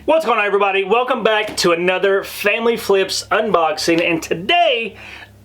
What's going on, everybody? Welcome back to another Family Flips unboxing, and today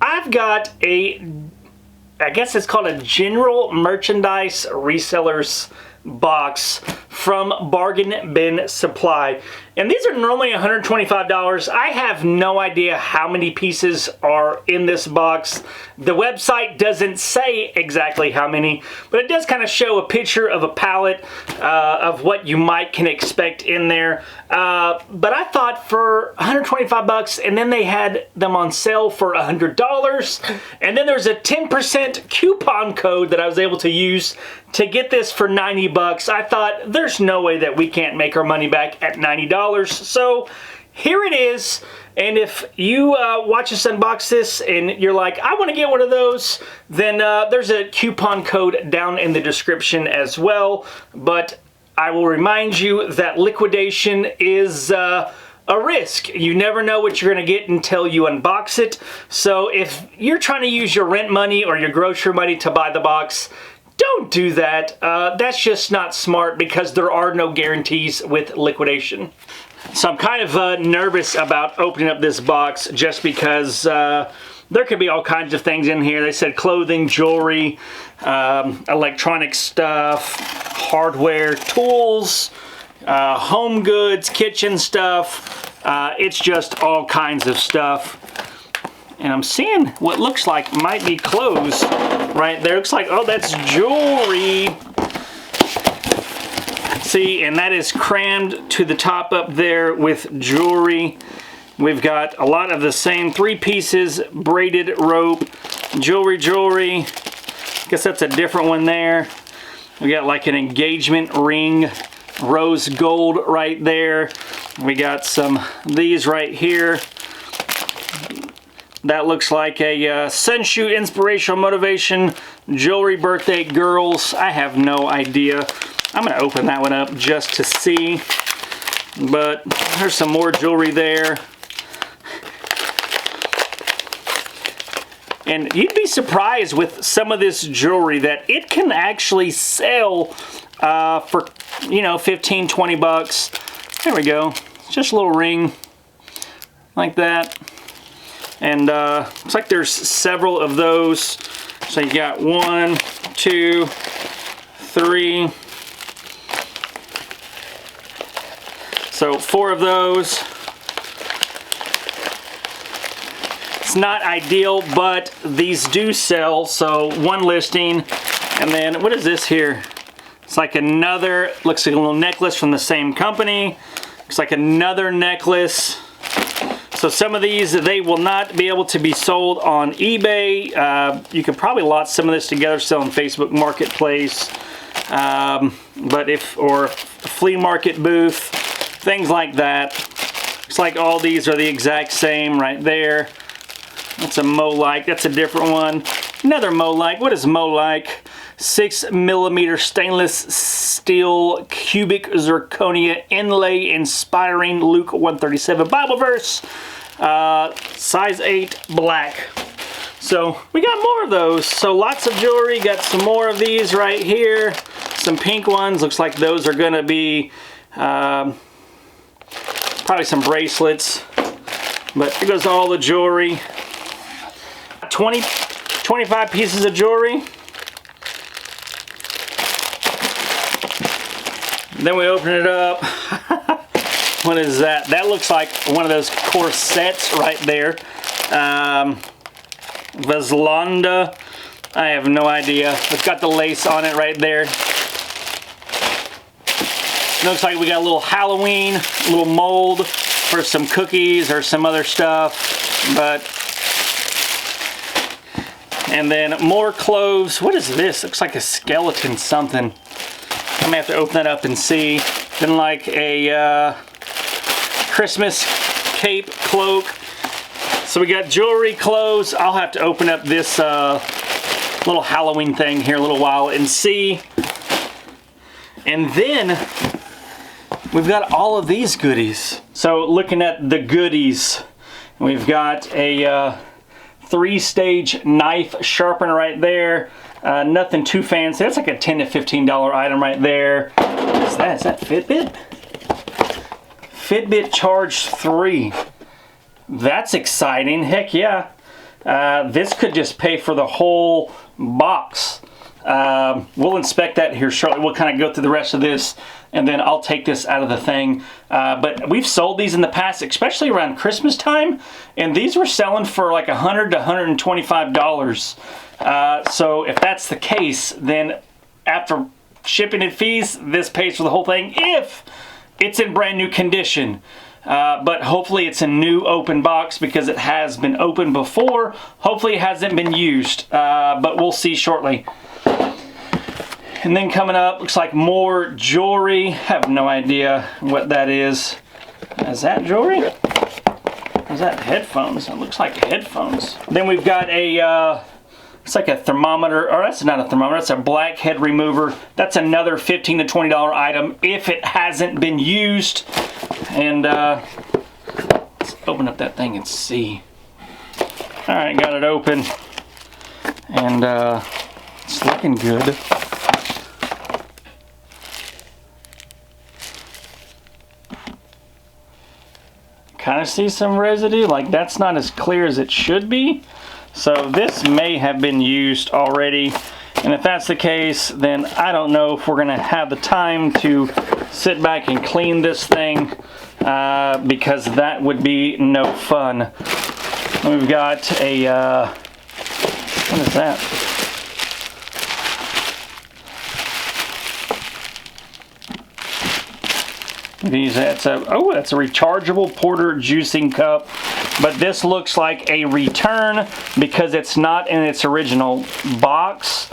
I've got I guess it's called a general merchandise resellers box from Bargain Bin Supply. And these are normally $125. I have no idea how many pieces are in this box. The website doesn't say exactly how many, but it does kind of show a picture of a palette of what you can expect in there. But I thought for 125 bucks, and then they had them on sale for $100, and then there's a 10% coupon code that I was able to use to get this for 90 bucks. I thought there's no way that we can't make our money back at $90. So here it is. And if you watch us unbox this and you're like, I want to get one of those, then there's a coupon code down in the description as well. But I will remind you that liquidation is a risk. You never know what you're going to get until you unbox it. So if you're trying to use your rent money or your grocery money to buy the box, don't do that. That's just not smart because there are no guarantees with liquidation. So I'm kind of nervous about opening up this box just because there could be all kinds of things in here. They said clothing, jewelry, electronic stuff, hardware, tools, home goods, kitchen stuff. It's just all kinds of stuff. And I'm seeing what looks like might be clothes right there. Looks like, oh, that's jewelry. See, and that is crammed to the top up there with jewelry. We've got a lot of the same 3 pieces, braided rope, jewelry. Guess that's a different one there. We got like an engagement ring, rose gold right there. We got some these right here. That looks like a sun shoot inspirational motivation jewelry birthday girls. I have no idea. I'm gonna open that one up just to see. But there's some more jewelry there. And you'd be surprised with some of this jewelry that it can actually sell for, you know, 15, 20 bucks. There we go. It's just a little ring like that. And looks like there's several of those. So you got 1, 2, 3. So 4 of those. It's not ideal, but these do sell. So 1 listing. And then what is this here? It's like another, looks like a little necklace from the same company. Looks like another necklace. So some of these, they will not be able to be sold on eBay. You could probably lot some of this together, sell on Facebook Marketplace, or flea market booth, things like that. Looks like all these are the exact same right there. That's a Mo-like, that's a different one. Another Mo-like, what is Mo-like? 6mm stainless steel cubic zirconia inlay inspiring Luke 137 Bible verse, size 8 black. So we got more of those. So lots of jewelry. Got some more of these right here. Some pink ones. Looks like those are gonna be probably some bracelets. But here goes all the jewelry. 25 pieces of jewelry. Then we open it up. What is that? That looks like one of those corsets right there. Veslanda. I have no idea. It's got the lace on it right there. Looks like we got a little Halloween, a little mold for some cookies or some other stuff. And then more clothes. What is this? Looks like a skeleton something. I'm gonna have to open that up and see. Then like a Christmas cape, cloak. So we got jewelry, clothes. I'll have to open up this little Halloween thing here a little while and see. And then we've got all of these goodies. So looking at the goodies, we've got a 3-stage knife sharpener right there. Nothing too fancy. That's like a $10 to $15 item right there. What is that? Is that Fitbit? Fitbit Charge 3. That's exciting. Heck yeah. This could just pay for the whole box. We'll inspect that here shortly. We'll kind of go through the rest of this, and then I'll take this out of the thing. But we've sold these in the past, especially around Christmas time, and these were selling for like $100 to $125. So if that's the case, then after shipping and fees, this pays for the whole thing if it's in brand new condition. But hopefully it's a new open box because it has been opened before. Hopefully it hasn't been used, but we'll see shortly. And then coming up, looks like more jewelry. Have no idea what that is. Is that jewelry? Or is that headphones? It looks like headphones. Then we've got a, it's like a thermometer, or that's not a thermometer, it's a blackhead remover. That's another $15 to $20 item if it hasn't been used. And let's open up that thing and see. All right, got it open. And it's looking good. Kind of see some residue, like that's not as clear as it should be. So this may have been used already. And if that's the case, then I don't know if we're gonna have the time to sit back and clean this thing because that would be no fun. We've got a, what is that? That's a rechargeable porter juicing cup, but this looks like a return because it's not in its original box,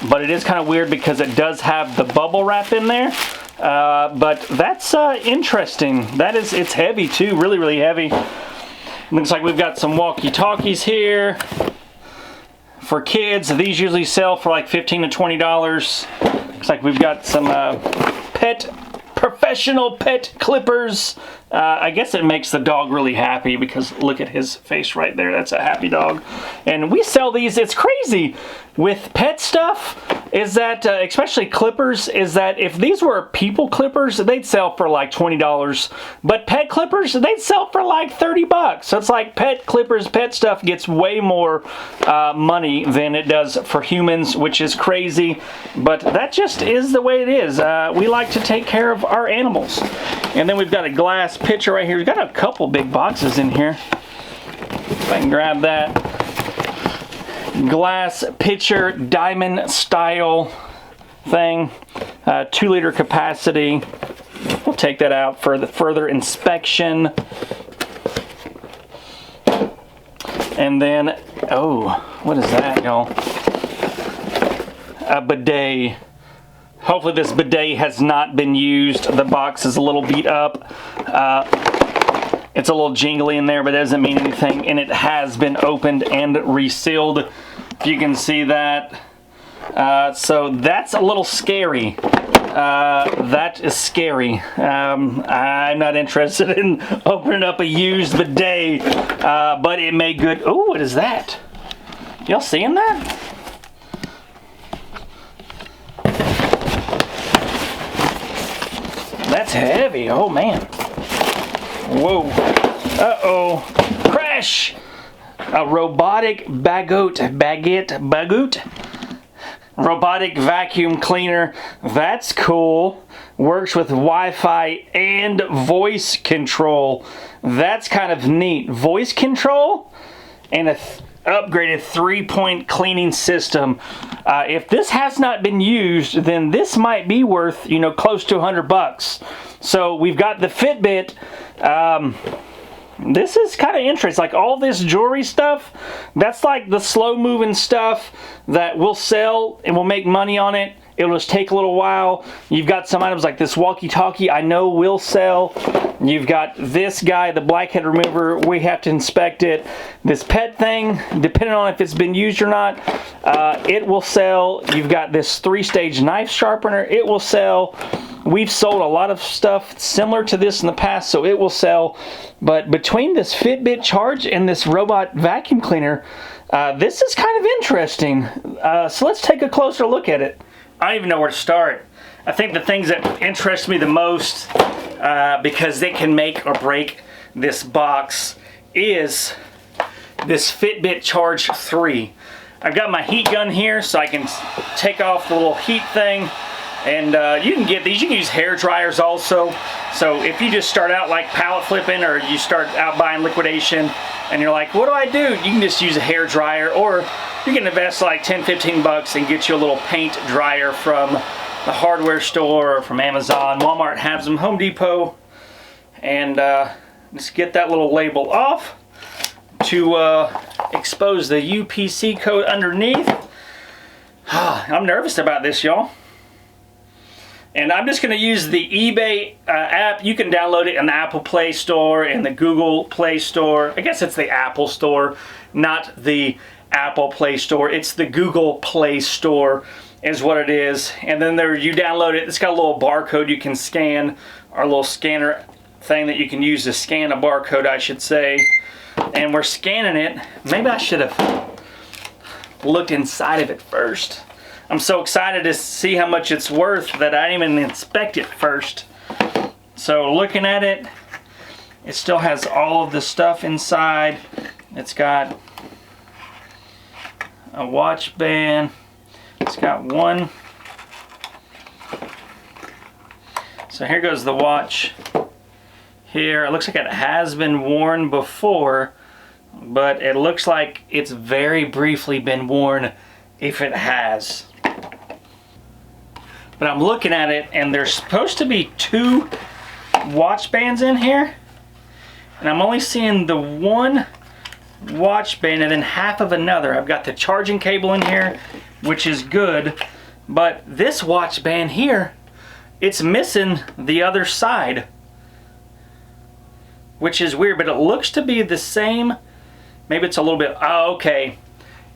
but it is kind of weird because it does have the bubble wrap in there. But that's interesting. It's heavy too, really heavy. Looks like we've got some walkie-talkies here for kids. These usually sell for like $15 to $20. Looks like we've got some professional pet clippers. I guess it makes the dog really happy because look at his face right there. That's a happy dog. And we sell these. It's crazy with pet stuff is that, especially clippers, is that if these were people clippers, they'd sell for like $20. But pet clippers, they'd sell for like $30. So it's like pet clippers, pet stuff gets way more money than it does for humans, which is crazy. But that just is the way it is. We like to take care of our animals. And then we've got a glass pitcher right here. We've got a couple big boxes in here. If I can grab that. Glass pitcher, diamond style thing. 2-liter capacity. We'll take that out for the further inspection. And then, oh, what is that, y'all? A bidet. Hopefully this bidet has not been used. The box is a little beat up. It's a little jingly in there, but it doesn't mean anything. And it has been opened and resealed. If you can see that. So that's a little scary. That is scary. I'm not interested in opening up a used bidet, but it may good. Oh, what is that? Y'all seeing that? That's heavy. Oh man. Whoa. Uh-oh. Crash. A robotic bagoot. Robotic vacuum cleaner. That's cool. Works with Wi-Fi and voice control. That's kind of neat. Voice control and a upgraded 3-point cleaning system. If this has not been used, then this might be worth, close to $100. So we've got the Fitbit. This is kind of interesting. Like all this jewelry stuff, that's like the slow moving stuff that we'll sell and we'll make money on it. It'll just take a little while. You've got some items like this walkie-talkie I know will sell. You've got this guy, the blackhead remover. We have to inspect it. This pet thing, depending on if it's been used or not, it will sell. You've got this 3-stage knife sharpener. It will sell. We've sold a lot of stuff similar to this in the past, so it will sell. But between this Fitbit Charge and this robot vacuum cleaner, this is kind of interesting. So let's take a closer look at it. I don't even know where to start. I think the things that interest me the most because it can make or break this box, is this Fitbit Charge 3. I've got my heat gun here so I can take off the little heat thing, and you can get these. You can use hair dryers also. So if you just start out like pallet flipping, or you start out buying liquidation and you're like, what do I do? You can just use a hair dryer, or you can invest like 10-15 bucks and get you a little paint dryer from the hardware store or from Amazon. Walmart has them, Home Depot. And just get that little label off to expose the UPC code underneath. I'm nervous about this, y'all. And I'm just going to use the eBay app. You can download it in the Apple Play Store and the Google Play Store. I guess it's the Apple Store, not the Apple Play Store. It's the Google Play Store is what it is. And then there, you download it. It's got a little barcode you can scan, or a little scanner thing that you can use to scan a barcode, I should say. And we're scanning it. Maybe I should have looked inside of it first. I'm so excited to see how much it's worth that I didn't even inspect it first. So looking at it, it still has all of the stuff inside. It's got a watch band. It's got one. So here goes the watch. Here, it looks like it has been worn before, but it looks like it's very briefly been worn if it has. But I'm looking at it, and there's supposed to be 2 watch bands in here, and I'm only seeing the one watch band and then half of another. I've got the charging cable in here, which is good, but this watch band here, it's missing the other side, which is weird, but it looks to be the same. Maybe it's a little bit, oh, okay.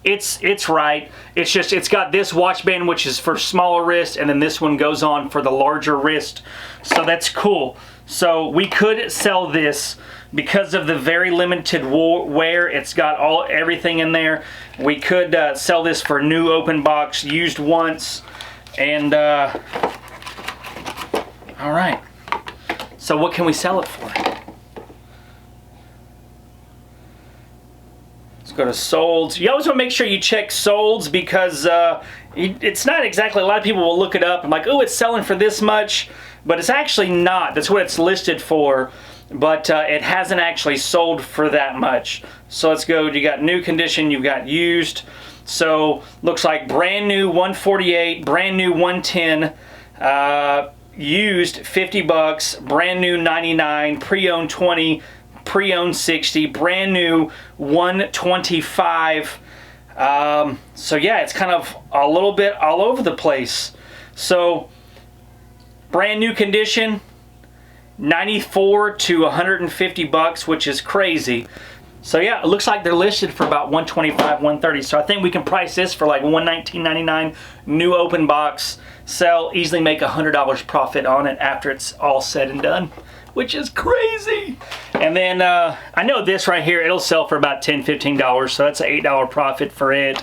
It's right. It's just, it's got this watch band, which is for smaller wrist, and then this one goes on for the larger wrist. So that's cool. So we could sell this because of the very limited wear. It's got everything in there. We could sell this for new open box, used once, and all right. So what can we sell it for? Let's go to solds. You always want to make sure you check solds, because it's not exactly, a lot of people will look it up and like, oh, it's selling for this much, but it's actually not. That's what it's listed for, but it hasn't actually sold for that much. So let's go, you got new condition, you've got used. So looks like brand new 148, brand new 110, used 50 bucks, brand new 99, pre-owned 20, pre-owned 60, brand new 125. So yeah, it's kind of a little bit all over the place. So brand new condition, 94 to 150 bucks, which is crazy. So yeah, it looks like they're listed for about 125, 130. So I think we can price this for like $119.99, new open box, sell, easily make $100 profit on it after it's all said and done, which is crazy. And then I know this right here, it'll sell for about $10, $15, so that's an $8 profit for it.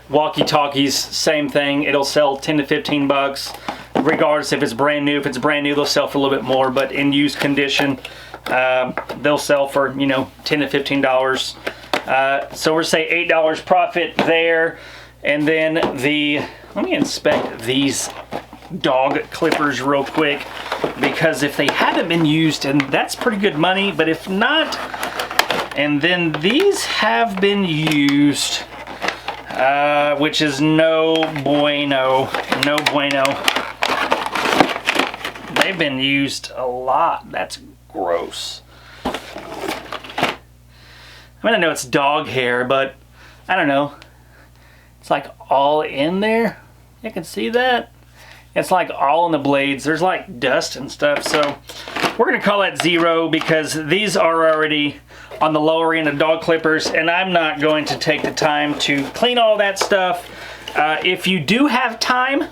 Walkie-talkies, same thing, it'll sell 10 to 15 bucks, regardless if it's brand new. If it's brand new, they'll sell for a little bit more, but in used condition, they'll sell for, you know, $10 to $15. So we're say $8 profit there. And then let me inspect these dog clippers real quick, because if they haven't been used, and that's pretty good money, but if not, and then these have been used, which is no bueno. They've been used a lot. That's gross. I mean, I know it's dog hair, but I don't know. It's like all in there. You can see that. It's like all in the blades. There's like dust and stuff. So we're gonna call that 0, because these are already on the lower end of dog clippers, and I'm not going to take the time to clean all that stuff. If you do have time,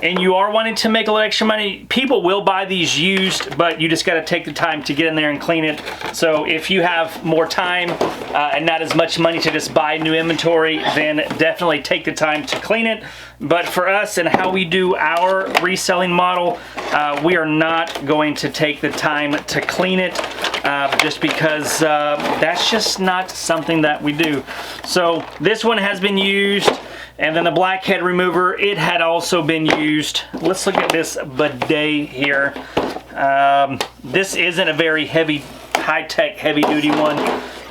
and you are wanting to make a little extra money, people will buy these used, but you just got to take the time to get in there and clean it. So if you have more time and not as much money to just buy new inventory, then definitely take the time to clean it. But for us and how we do our reselling model, we are not going to take the time to clean it just because that's just not something that we do. So this one has been used. And then the blackhead remover, it had also been used. Let's look at this bidet here. This isn't a very heavy, high-tech, heavy-duty one.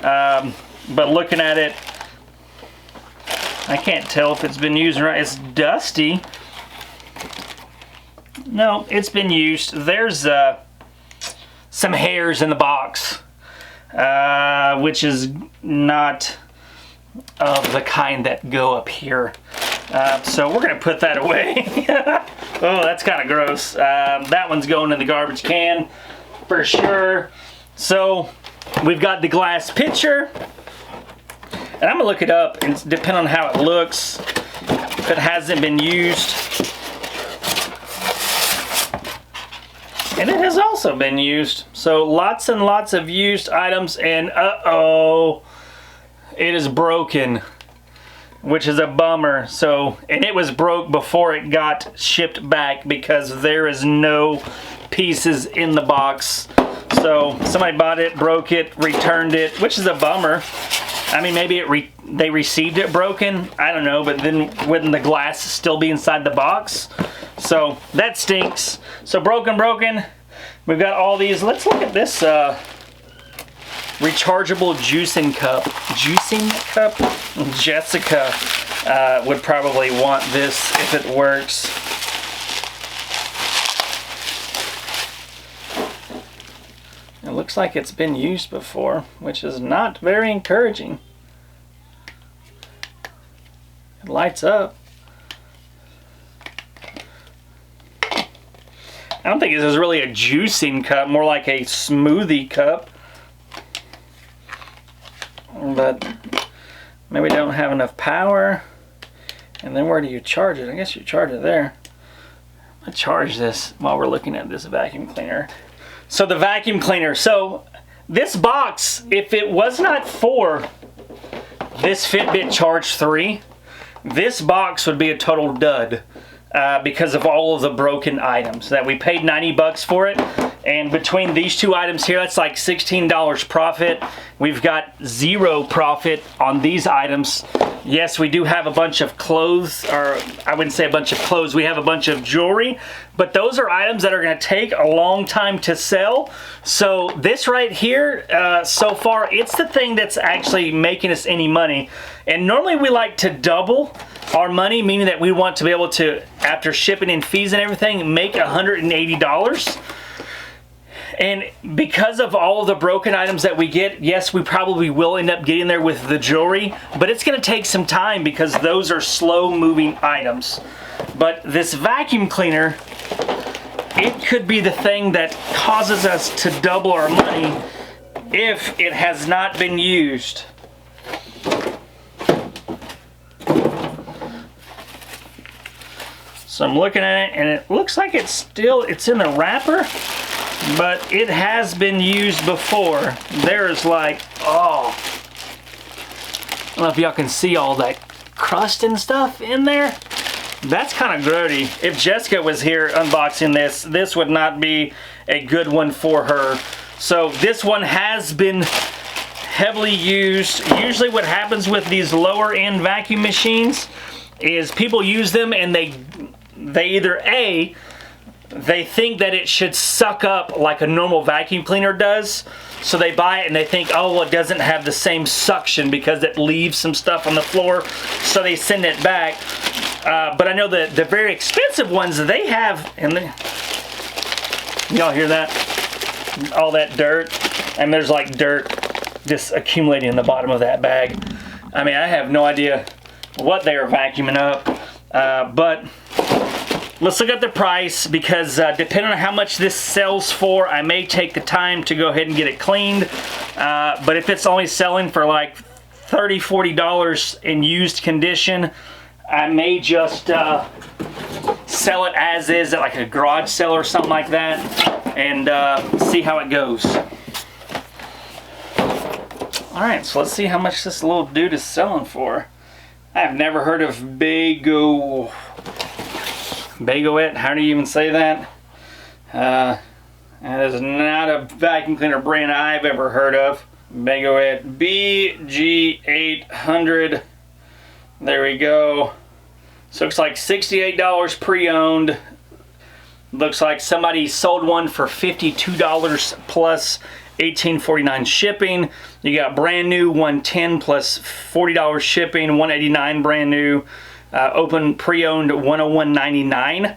But looking at it, I can't tell if it's been used right. It's dusty. No, it's been used. There's some hairs in the box, which is not of the kind that go up here. So we're gonna put that away. Oh, that's kind of gross. That one's going in the garbage can for sure. So we've got the glass pitcher, and I'm gonna look it up and depend on how it looks if it hasn't been used. And it has also been used. So lots and lots of used items, and uh-oh, it is broken, which is a bummer. So, and it was broke before it got shipped back because there is no pieces in the box. So somebody bought it, broke it, returned it, which is a bummer. I mean, maybe they received it broken, I don't know, but then wouldn't the glass still be inside the box? So that stinks. So broken. We've got all these. Let's look at this rechargeable juicing cup. Jessica would probably want this if it works. It looks like it's been used before, which is not very encouraging. It lights up. I don't think this is really a juicing cup, more like a smoothie cup. But maybe don't have enough power. And then where do you charge it? I guess you charge it there. I'm gonna charge this while we're looking at this vacuum cleaner. So the vacuum cleaner. So this box, if it was not for this Fitbit Charge 3, this box would be a total dud. Because of all of the broken items that we paid 90 bucks for it, and between these two items here, that's like $16 profit. We've got zero profit on these items. Yes, we do have a bunch of clothes, or I wouldn't say a bunch of clothes, we have a bunch of jewelry, but those are items that are going to take a long time to sell. So this right here, so far, it's the thing that's actually making us any money. And normally we like to double our money, meaning that we want to be able to, after shipping and fees and everything, make $180. And because of all of the broken items that we get, yes, we probably will end up getting there with the jewelry, but it's going to take some time because those are slow moving items. But this vacuum cleaner, it could be the thing that causes us to double our money if it has not been used. So I'm looking at it, and it looks like it's in the wrapper, but it has been used before. There's like, oh, I don't know if y'all can see all that crust and stuff in there. That's kind of grody. If Jessica was here unboxing this, this would not be a good one for her. So this one has been heavily used. Usually what happens with these lower end vacuum machines is people use them and they either A, they think that it should suck up like a normal vacuum cleaner does, so they buy it and they think, oh, well, it doesn't have the same suction because it leaves some stuff on the floor, so they send it back. But I know that the very expensive ones, they have, and y'all hear that? All that dirt, and there's like dirt just accumulating in the bottom of that bag. I mean, I have no idea what they are vacuuming up, but let's look at the price, because depending on how much this sells for, I may take the time to go ahead and get it cleaned. But if it's only selling for like $30, $40 in used condition, I may just sell it as is at like a garage sale or something like that, and see how it goes. All right, so let's see how much this little dude is selling for. I have never heard of Bagoette. How do you even say that? That is not a vacuum cleaner brand I've ever heard of. Bagoette BG800. There we go. So looks like $68 pre-owned. Looks like somebody sold one for $52 plus $18.49 shipping. You got brand new $110 plus $40 shipping, $189 brand new. Open pre-owned $101.99.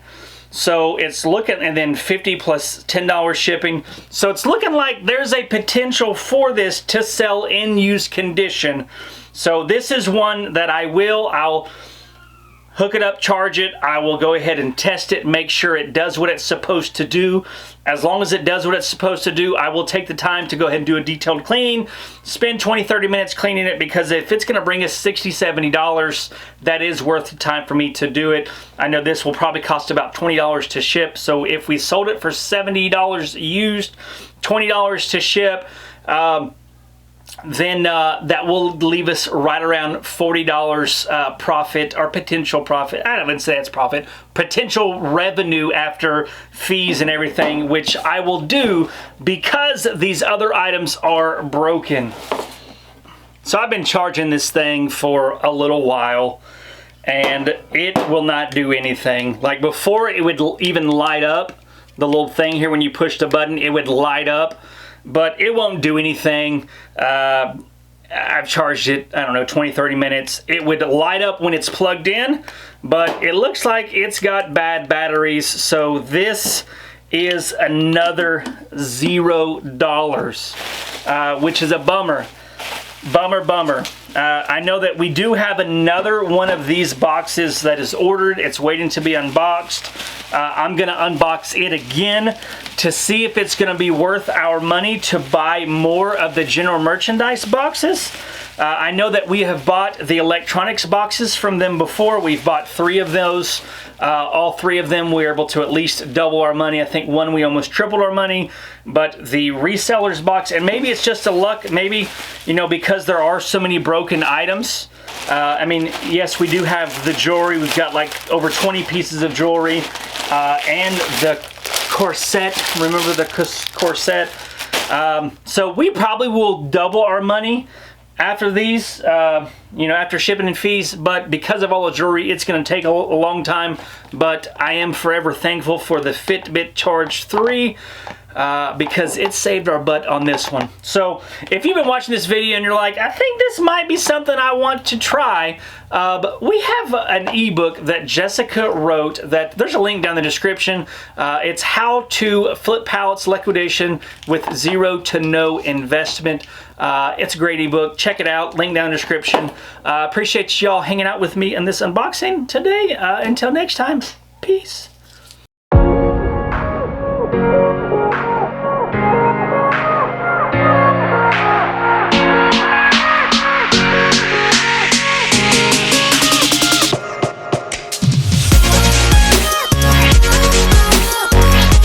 So it's looking, and then $50 plus $10 shipping. So it's looking like there's a potential for this to sell in used condition. So this is one that I'll hook it up, charge it. I will go ahead and test it, make sure it does what it's supposed to do. As long as it does what it's supposed to do, I will take the time to go ahead and do a detailed cleaning, spend 20-30 minutes cleaning it, because if it's going to bring us $60-70, that is worth the time for me to do it. I know this will probably cost about $20 to ship, so if we sold it for $70 used, $20 to ship, then that will leave us right around $40 profit, or potential profit. I don't even say it's profit. Potential revenue after fees and everything, which I will do because these other items are broken. So I've been charging this thing for a little while, and it will not do anything. Like before, it would even light up. The little thing here, when you push the button, it would light up. But it won't do anything. I've charged it, I don't know, 20-30 minutes. It would light up when it's plugged in, but it looks like it's got bad batteries. So this is another $0, which is a bummer. Bummer. I know that we do have another one of these boxes that is ordered. It's waiting to be unboxed. I'm going to unbox it again to see if it's going to be worth our money to buy more of the general merchandise boxes. I know that we have bought the electronics boxes from them before. We've bought 3 of those. All 3 of them we were able to at least double our money. I think one we almost tripled our money. But the resellers box, and maybe it's just a luck, maybe, you know, because there are so many broken items. I mean, yes, we do have the jewelry. We've got like over 20 pieces of jewelry, and the corset. Remember the corset? So we probably will double our money after these, you know, after shipping and fees, but because of all the jewelry, it's going to take a long time. But I am forever thankful for the Fitbit Charge 3, because it saved our butt on this one. So if you've been watching this video and you're like, I think this might be something I want to try, but we have an ebook that Jessica wrote that there's a link down in the description. It's how to flip pallets liquidation with 0 to no investment. It's a great ebook. Check it out. Link down in the description. Appreciate y'all hanging out with me in this unboxing today. Until next time, peace.